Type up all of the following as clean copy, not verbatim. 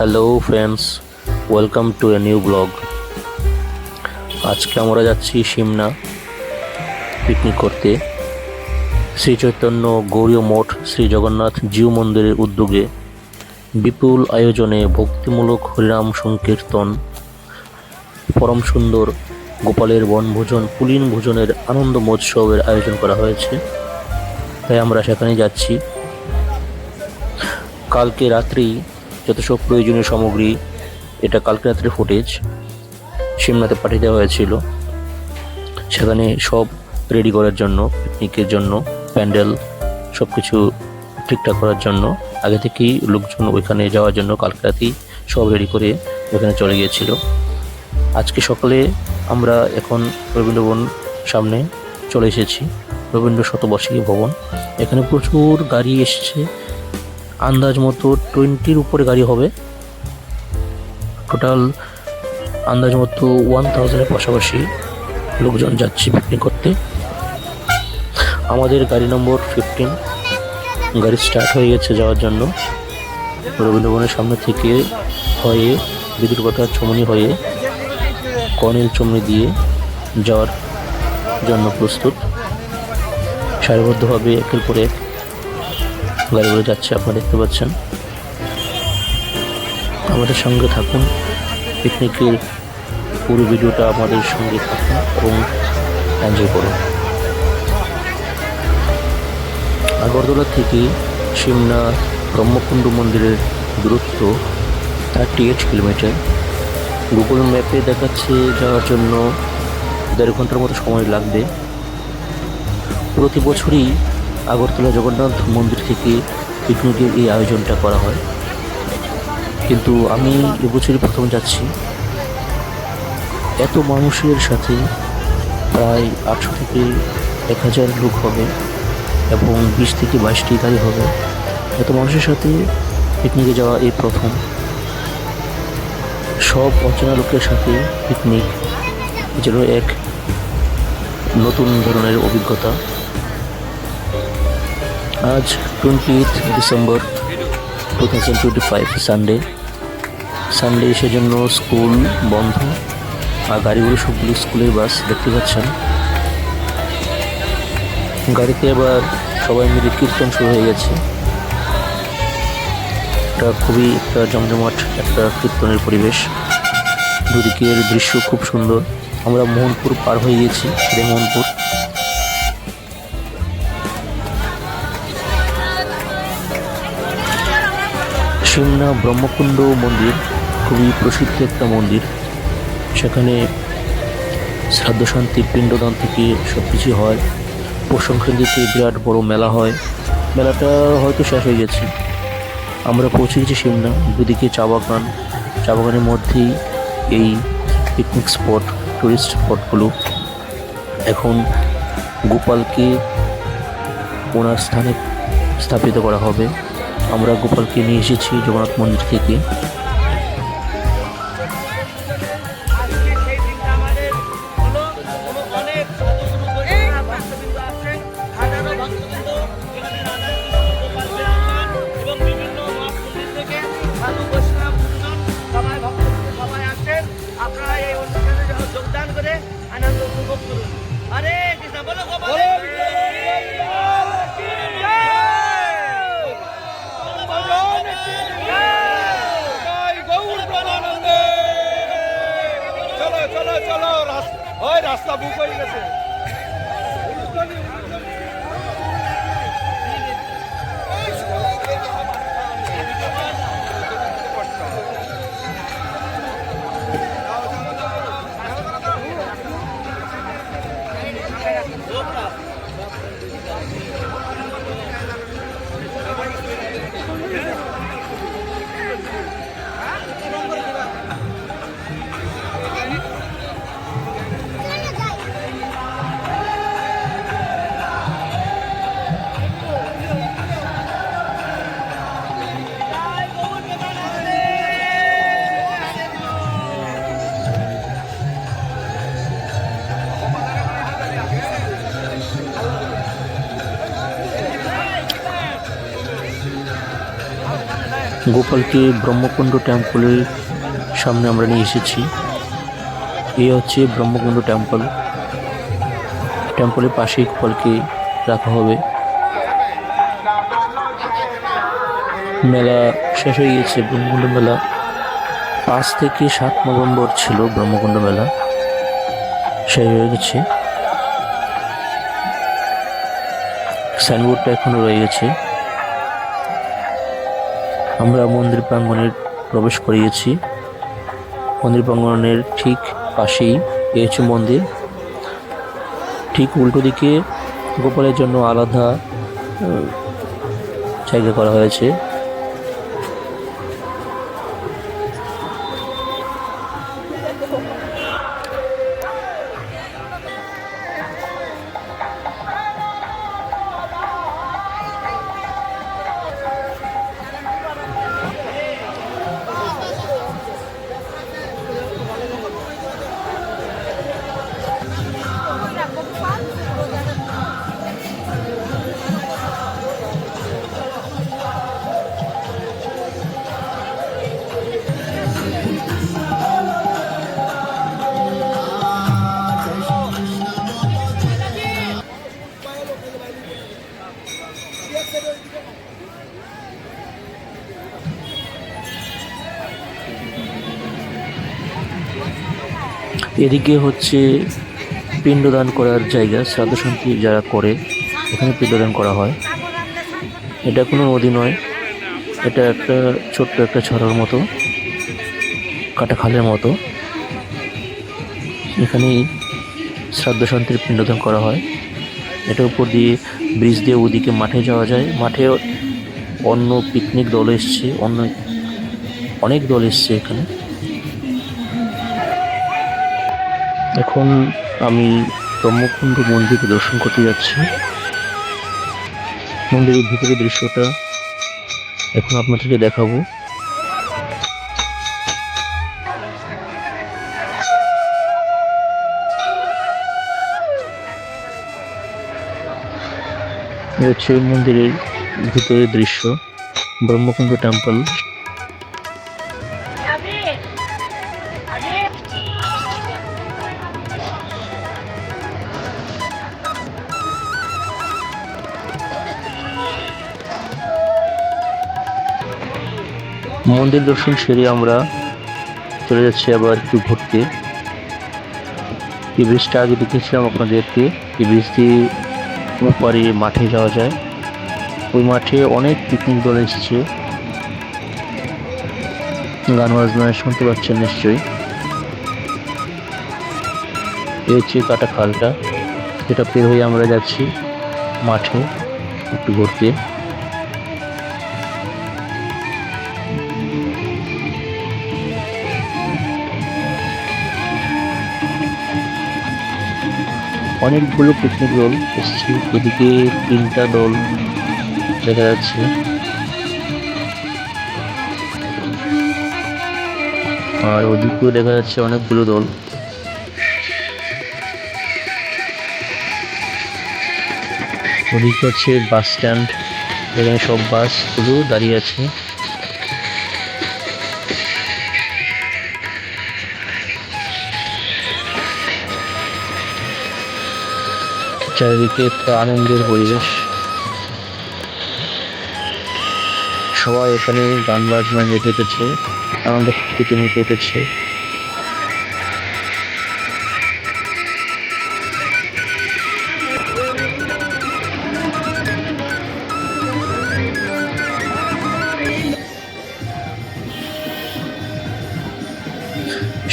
Hello friends, welcome to a new blog. আজকে আমরা যাচ্ছি সিমনা পিকনিক করতে। শ্রী চৈতন্য গৌরীয় মঠ শ্রী জগন্নাথ জিউ মন্দিরের উদ্যোগে বিপুল আয়োজনে ভক্তিমূলক হরিনাম সংকীর্তন, পরম সুন্দর গোপালের বনভোজন, পুলিন ভোজনের আনন্দ মহোৎসবের আয়োজন করা হয়েছে। তাই আমরা সেখানে যাচ্ছি। কালকে রাত্রেই যত সব প্রয়োজনীয় সামগ্রী, এটা কালকে রাত্রে ফুটেজ সিমনাতে পাঠিয়ে দেওয়া হয়েছিল। সেখানে সব রেডি করার জন্য, পিকনিকের জন্য প্যান্ডেল সব কিছু ঠিকঠাক করার জন্য আগে থেকেই লোকজন ওইখানে যাওয়ার জন্য কালকে রাতেই সব রেডি করে ওইখানে চলে গিয়েছিল। আজকে সকালে আমরা এখন রবীন্দ্রভবন সামনে চলে এসেছি। রবীন্দ্র শতবার্ষিকী ভবন, এখানে প্রচুর গাড়ি এসছে। আন্দাজ মতো 20-র উপরে গাড়ি হবে। টোটাল আন্দাজ মতো 1000-এর পাশাপাশি লোকজন যাচ্ছে পিকনিক করতে। আমাদের গাড়ি নম্বর 15 গাড়ি স্টার্ট হয়ে গেছে যাওয়ার জন্য। রবীন্দ্রভবনের সামনে থেকে হয়ে বিদ্যুৎকথা চমনি হয়ে কর্নেল চমনি দিয়ে যাওয়ার জন্য প্রস্তুত। সারিবদ্ধভাবে একের পর এক গাড়িগুলো যাচ্ছে, আপনারা দেখতে পাচ্ছেন। আমাদের সঙ্গে থাকুন, পিকনিকের পুরো ভিডিওটা আমাদের সঙ্গে থাকুন এবং এনজয় করুন। আগরতলা থেকে সিমনা ব্রহ্মকুণ্ড মন্দিরের দূরত্ব 38 কিলোমিটার। গুগল ম্যাপে দেখাচ্ছে যাওয়ার জন্য 1.5 ঘন্টার মতো সময় লাগবে। প্রতি বছরই আগরতলা জগন্নাথ মন্দির থেকে পিকনিকের এই আয়োজনটা করা হয়, কিন্তু আমি এবছরই প্রথম যাচ্ছি। এত মানুষের সাথে প্রায় 800 থেকে 1000 লোক হবে এবং 20 থেকে 22টি গাড়ি হবে। এত মানুষের সাথে পিকনিকে যাওয়া এই প্রথম। সব অচেনা লোকের সাথে পিকনিক যেন এক নতুন ধরনের অভিজ্ঞতা। আজ 20th ডিসেম্বর 2025 সানডে, সেজন্য স্কুল বন্ধ। আর গাড়িগুলো সবগুলো স্কুলের বাস, দেখতে পাচ্ছেন। গাড়িতে আবার সবাই মিলে কীর্তন শুরু হয়ে গেছে। এটা খুবই একটা জমজমাট একটা কীর্তনের পরিবেশ। দুদিকের দৃশ্য খুব সুন্দর। আমরা মোহনপুর পার হয়ে গেছি, মোহনপুর। সিমনা ব্রহ্মকুণ্ড মন্দির খুবই প্রসিদ্ধ একটা মন্দির। সেখানে শ্রাদ্ধ শান্তি, পিণ্ডদান থেকে সব কিছু হয়। পৌষ সংক্রান্তিতে বিরাট বড় মেলা হয়। মেলাটা হয়তো শেষ হয়ে গেছে। আমরা পৌঁছে গেছি সিমনা। দুদিকে চা বাগানের মধ্যেই এই পিকনিক স্পট, টুরিস্ট স্পটগুলো। এখন গোপালকে ওনার স্থানে স্থাপিত করা হবে। আমরা গোপালকে নিয়ে এসেছি জগন্নাথ মন্দির থেকে। রাস্তা বুক হয়ে গেছে। গোপালকে ব্রহ্মকুণ্ড টেম্পলের সামনে আমরা নিয়ে এসেছি। এই হচ্ছে ব্রহ্মকুণ্ড টেম্পল। টেম্পলের পাশেই গোপালকে রাখা হবে। মেলা শেষ হয়ে গেছে। ব্রহ্মকুণ্ড মেলা 5 থেকে 7 নভেম্বর ছিল। ব্রহ্মকুণ্ড মেলা শেষ হয়ে গেছে। সাইনবোর্ডটা এখনো রয়ে গেছে। আমরা মন্দির প্রাঙ্গণে প্রবেশ করিয়েছি। মন্দির প্রাঙ্গণের ঠিক পাশেই এই হচ্ছে মন্দির। ঠিক উল্টো দিকে গোপালের জন্য আলাদা জায়গা করা হয়েছে। এদিকে হচ্ছে পিণ্ডদান করার জায়গা। শ্রাদ্ধ শান্তি যারা করে এখানে পিণ্ডদান করা হয়। এটা কোনো নদী নয়, এটা একটা ছোট্ট একটা ছড়ার মতো, কাটা খালের মতো। এখানেই শ্রাদ্ধ শান্তির পিণ্ডদান করা হয়। এটার উপর দিয়ে ব্রিজ দিয়ে ওদিকে মাঠে যাওয়া যায়। মাঠে অন্য পিকনিক দল এসছে, অনেক দল এসছে এখানে। এখন আমি ব্রহ্মকুণ্ড মন্দির দর্শন করতে যাচ্ছি। মন্দিরের ভিতরের দৃশ্যটা এখন আপনাদেরকে দেখাবো। এই হচ্ছে মন্দিরের ভিতরের দৃশ্য, ব্রহ্মকুণ্ড টেম্পল। মন্দির দর্শন সেরে আমরা চলে যাচ্ছি আবার একটু ঘুরতে। এই ব্রিজটা আগে দেখেছিলাম আপনাদেরকে। এই ব্রিজ দিয়ে ওপারে মাঠে যাওয়া যায়। ওই মাঠে অনেক পিকনিক দল এসেছে। গান বাজনা শুনতে পাচ্ছেন নিশ্চয়ই। এই হচ্ছে কাটা খালটা, যেটা পের হয়ে আমরা যাচ্ছি মাঠে একটু ঘুরতে। অনেকগুলো পিকনিক দল এসছে। এদিকে 3টা দল দেখা যাচ্ছে, আর ওদিকেও দেখা যাচ্ছে অনেকগুলো দল। ওদিকে হচ্ছে বাস স্ট্যান্ড, এখানে সব বাসগুলো দাঁড়িয়ে আছে। চারিদিকে একটা আনন্দের পরিবেশ। সবাই এখানে গান বাজনা মেতে উঠেছে, আনন্দ ফুর্তিতে মেতে উঠেছে।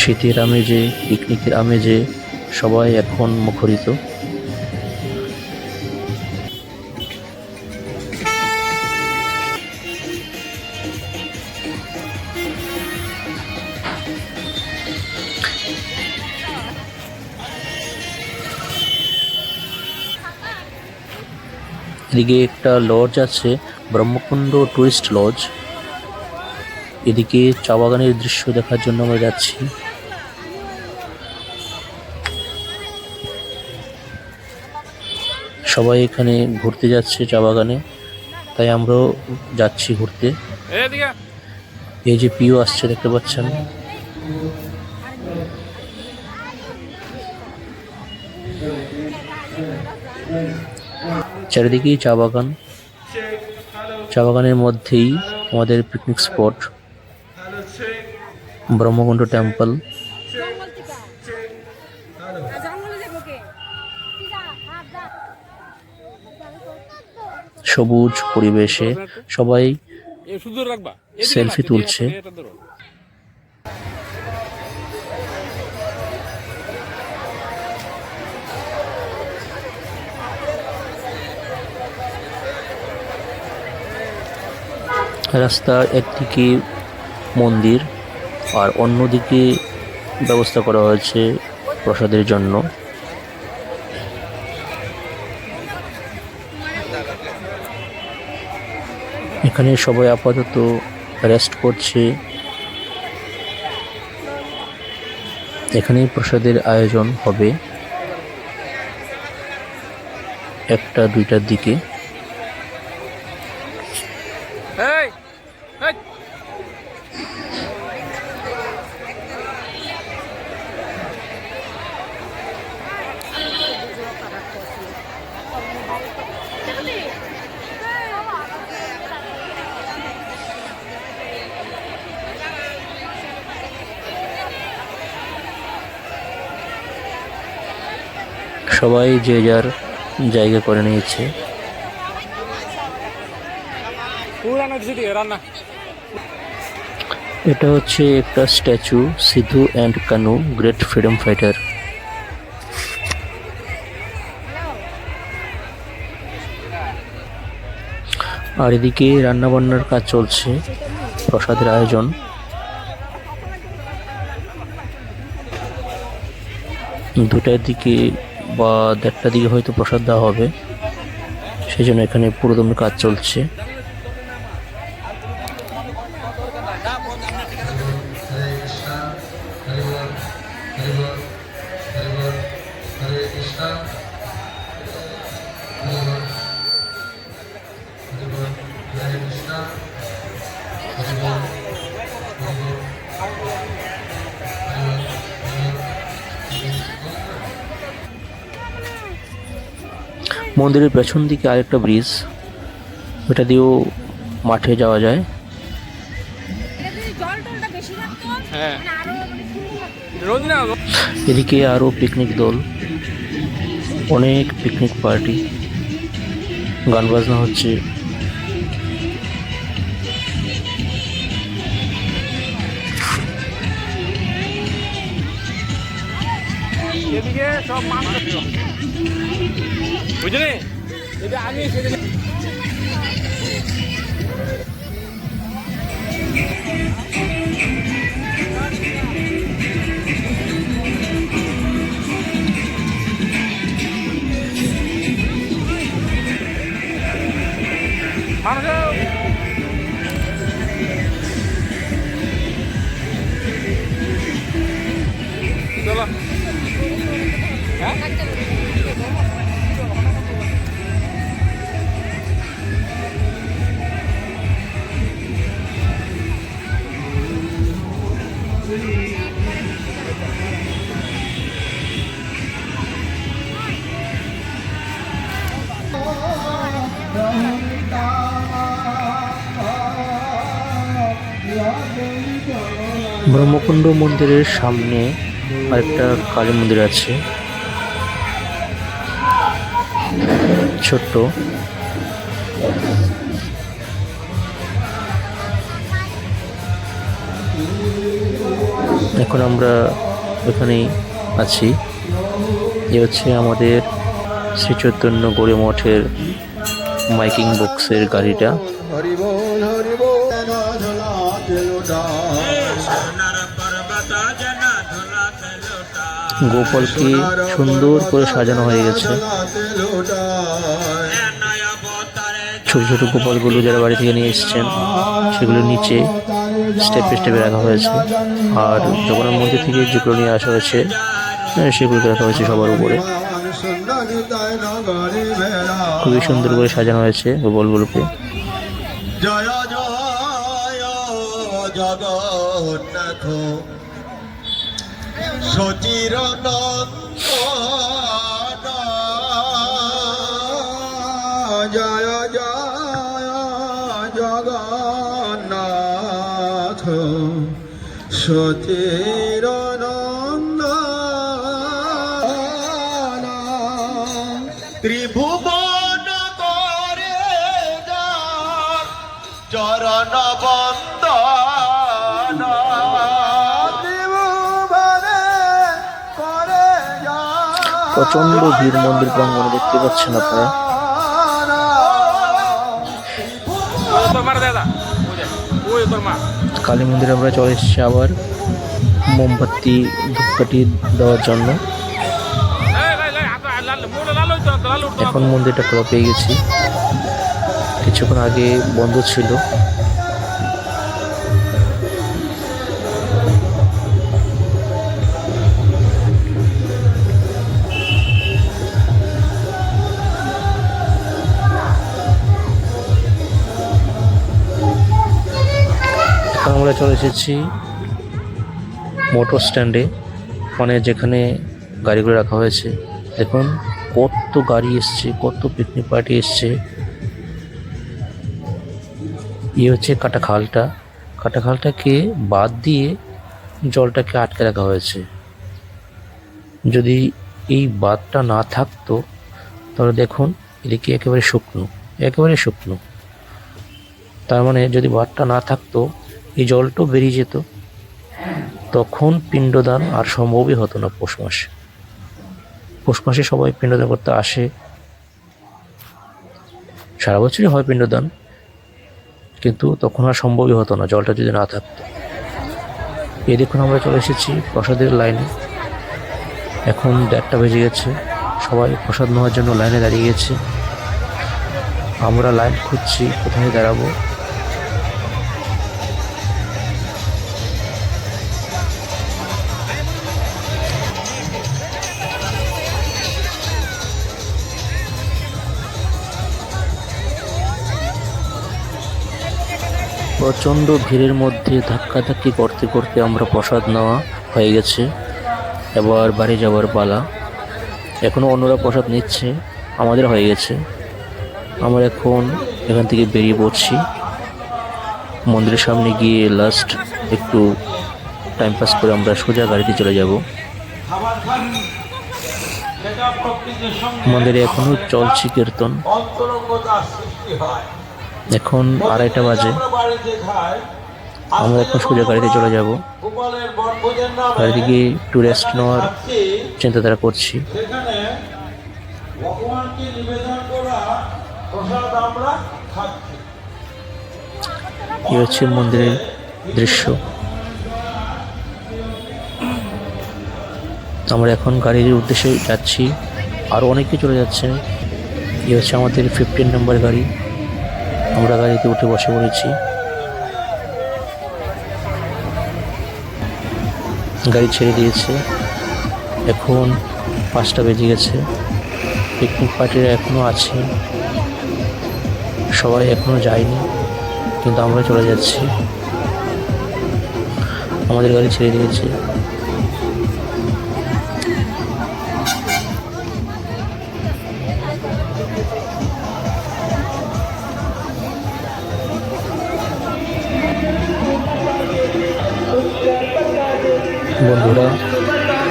শীতের আমেজে, পিকনিকের আমেজে সবাই এখন মুখরিত। এদিকে একটা লজ আছে, ব্রহ্মকুণ্ড টুরিস্ট লজ। এদিকে চা বাগানের দৃশ্য দেখার জন্য আমরা যাচ্ছি। সবাই এখানে ঘুরতে যাচ্ছে চা বাগানে, তাই আমরাও যাচ্ছি ঘুরতে। এই যে পিও আসছে দেখতে পাচ্ছেন। চারিদিকেই চা বাগান, চা বাগানের মধ্যেই আমাদের পিকনিক স্পট ব্রহ্মকুণ্ড টেম্পল। সবুজ পরিবেশে সবাই সেলফি তুলছে। রাস্তার একদিকে মন্দির আর অন্যদিকে ব্যবস্থা করা হয়েছে প্রসাদের জন্য। এখানে সবাই আপাতত রেস্ট করছে। এখানে প্রসাদের আয়োজন হবে 1টা 2টার দিকে। সবাই যে যার জায়গা করে নিয়েছে। এটা হচ্ছে একটা statue, Sidhu and Kanhu great freedom fighter. আর এদিকে রান্না বান্নার কাজ চলছে, প্রসাদের আয়োজন। দুটার দিকে বা 1:30টার দিকে হয়তো প্রসাদ দেওয়া হবে, সেই জন্য এখানে পুরোদমে কাজ চলছে। মন্দিরের পেছন দিকে আরেকটা ব্রিজ, ওটা দিয়েও মাঠে যাওয়া যায়। এদিকে আরো পিকনিক দল, অনেক পিকনিক পার্টি, গান বাজনা হচ্ছে। এদিকে সব মানুষ বুঝলি, এটা আমি চলো ব্রহ্মকুণ্ড মন্দিরের সামনে আরেকটা কালী মন্দির আছে, ছোট্ট। এখন আমরা এখানেই আছি। এ হচ্ছে আমাদের শ্রী চৈতন্য গৌড়ী মঠের মাইকিং বক্সের গাড়িটা। গোপালকে সুন্দর করে সাজানো হয়ে গেছে। ছোট ছোট গোপালগুলো যারা বাড়ি থেকে নিয়ে এসেছেন সেগুলো নিচে স্টেপে স্টেপে রাখা হয়েছে, আর জগন্নাথ মন্দির থেকে যেগুলো নিয়ে আসা হয়েছে সেগুলোকে রাখা হয়েছে সবার উপরে। খুবই সুন্দর করে সাজানো হয়েছে গোপালগুলোকে। জগন্নাথ সচির নন্দন জয় জয় জগন্নাথ সচির নন্দন ত্রিভুবন করে যার চরণ বন্দন ত্রিভুবনে করে যার প্রচন্ড ভিড় মন্দির প্রাঙ্গণে, দেখতে পাচ্ছেন আপনারা। তোর মার দাদা ওই তোর মা কালী মন্দিরে আমরা চলে এসেছি আবার মোমবাতি ধূপকাঠি দেওয়ার জন্য। এখন মন্দিরটা খোলা পেয়ে গেছি, কিছুক্ষণ আগে বন্ধ ছিল। এখন আমরা চলে এসেছি মোটর স্ট্যান্ডে, মানে যেখানে গাড়িগুলো রাখা হয়েছে। দেখুন কত গাড়ি এসছে, কত পিকনিক পার্টি এসছে। এই হচ্ছে কাটাখালটাকে বাদ দিয়ে জলটাকে আটকে রাখা হয়েছে। যদি এই বাঁধটা না থাকতো তাহলে দেখুন এদিকে একেবারে শুকনো। তার মানে যদি বাঁধটা না থাকতো এই জলটাও বেরিয়ে যেত, তখন পিণ্ডদান আর সম্ভবই হতো না। পৌষ মাসে সবাই পিণ্ডদান করতে আসে, সারা বছরই হয় পিণ্ডদান, কিন্তু তখন আর সম্ভবই হতো না জলটা যদি না থাকতো। এই দেখুন আমরা চলে এসেছি প্রসাদের লাইনে। এখন 1:30 বেজে গেছে, সবাই প্রসাদ নেওয়ার জন্য লাইনে দাঁড়িয়ে গেছে। আমরা লাইন খুঁজছি কোথায় দাঁড়াবো। প্রচণ্ড ভিড়ের মধ্যে ধাক্কাধাক্কি করতে করতে আমরা প্রসাদ নেওয়া হয়ে গেছে। এবার বাড়ি যাওয়ার পালা। এখনও অন্যরা প্রসাদ নিচ্ছে, আমাদের হয়ে গেছে। আমরা এখন এখান থেকে বেরিয়ে পড়ছি। মন্দিরের সামনে গিয়ে লাস্ট একটু টাইম পাস করে আমরা সোজা গাড়িতে চলে যাব। মন্দিরে এখনও চলছে কীর্তন। এখন 2:30 বাজে, আমরা এখন সোজা গাড়িতে চলে যাব। গাড়িতে গিয়ে একটু রেস্ট নেওয়ার চিন্তাধারা করছি। এই হচ্ছে মন্দিরের দৃশ্য। আমরা এখন গাড়ির উদ্দেশ্যে যাচ্ছি, আরও অনেকে চলে যাচ্ছে। এই হচ্ছে আমাদের 15 নম্বর গাড়ি। আমরা গাড়িতে উঠে বসে পড়েছি। গাড়ি ছেড়ে দিয়েছে, এখন 5টা বেজে গেছে। পিকনিক পার্টিরা এখনও আছে, সবাই এখনও যায়নি, কিন্তু আমরা চলে যাচ্ছি। আমাদের গাড়ি ছেড়ে দিয়েছে। বন্ধুরা,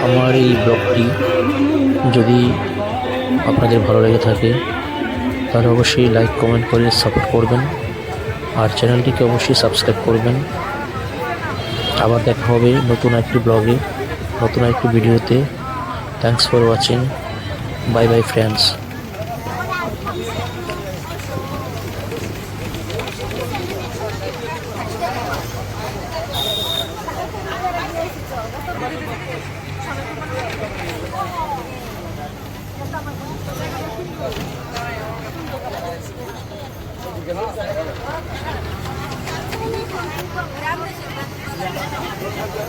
আমার এই ব্লগটি যদি আপনাদের ভালো লেগে থাকে তাহলে অবশ্যই লাইক কমেন্ট করে সাপোর্ট করবেন, আর চ্যানেলটিকে অবশ্যই সাবস্ক্রাইব করবেন। আবার দেখা হবে নতুন একটি ব্লগে, নতুন একটি ভিডিওতে। Thanks for watching. Bye bye friends.